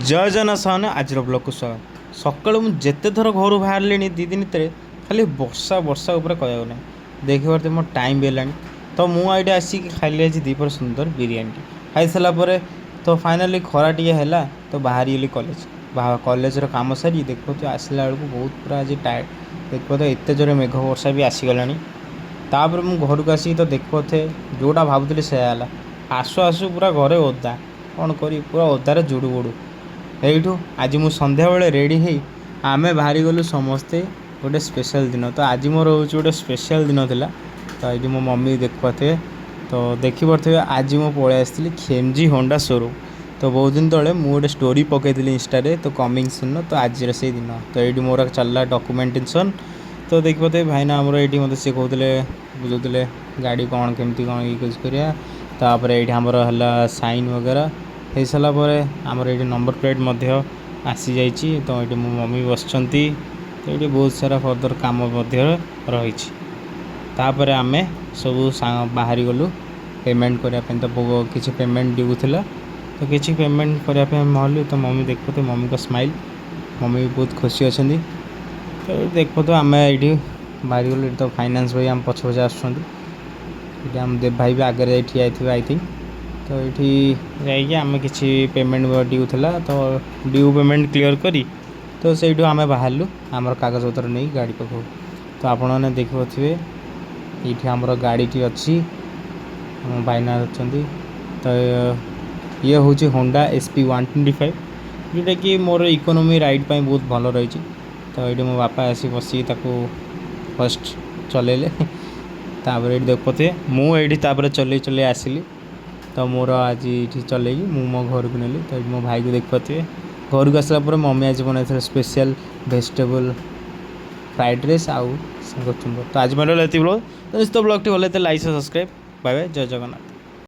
जय जना साहने आज ब्लॉग को स्वागत सकालू मुझे थर घर बाहर दी दिन भितर खाली वर्षा वर्षा उपर कहना देखी पारे मोर टाइम भी है तो मुझे आसिक खाइली आज दीपर सुंदर बिरियानी खाई सारापर तो फाइनाली खरा टी है तो बाहरी गली कॉलेज कॉलेज काम सारी देखो तो आसला बेलू बहुत पूरा आज टायर्ड देखो तो एत जोरे मेघ वर्षा भी आसीगला तापर मु घर को आसिक तो देखो थे जोटा भावुली से आसु आसु पूरा घरे ओदा कौन करी पूरा ओदार जुड़ू बुड़ू यू आज मु संध्या बेले रेडी है आमे बाहरी गलु समस्ते गोटे स्पेशल दिन तो आज मोर हूँ गोटे स्पेशल दिन था तो ये मो मम्मी देखते तो देखिपे आज मु पलि आसती खेमजी होंडा शोरूम तो बहुत दिन तले मुझे गोटे स्टोरी पकईली इंस्टारे तो कमिंग सुन तो आज से दिन तो ये मोर चलला डॉक्यूमेंटेशन तो देखिपे भाईना आमर ये मतलब सी कहते बुझुते गाड़ी कौन केमती कौन यूज करापर ये आमर है साइन वगैरह हो सारापर आमर ये नंबर प्लेट आसी जाइए तो ये मो मम्मी बस तो ये बहुत सारा फर्दर काम रही आम सब बाहरी गलु पेमेंट करने तो किसी पेमेंट ड्यू थी तो किसी पेमेंट करने महलु तो मम्मी देखो तो मम्मी का स्माइल मम्मी भी बहुत खुशी अच्छा तो देखो तो आम ये बाहरी गलु तो फाइनान्स भाई आम पछ पछे आम देव भाई भी आगे ठिया आई थिंक तो ये जामें किसी पेमेंट ड्यू थी तो ड्यू पेमेंट क्लियर करी तो से आम बाहरलु आमर कागज पत्र नहीं गाड़ी पाखु तो आपण मैंने देखिए ये आमर गाड़ी अच्छी भाईना अच्छा तो ये हूँ होंडा SP 125 जोटा कि मोर इकोनोमी राइड पर बहुत भल रही तो ये मो बापा आसी बसिक फर्स्ट चलेले तापर ये देखते मुझे चल चल आसली तो मोर आज ये चल मो घर को नेली तो मो भाई को देखते घर को आसला मम्मी आज बनाई स्पेशल वेजिटेबल फ्राइड राइस आउ तो आज मेरे ब्लॉग तो ब्लॉग टी भल लाइक सब्सक्राइब बाय बाय जय जगन्नाथ।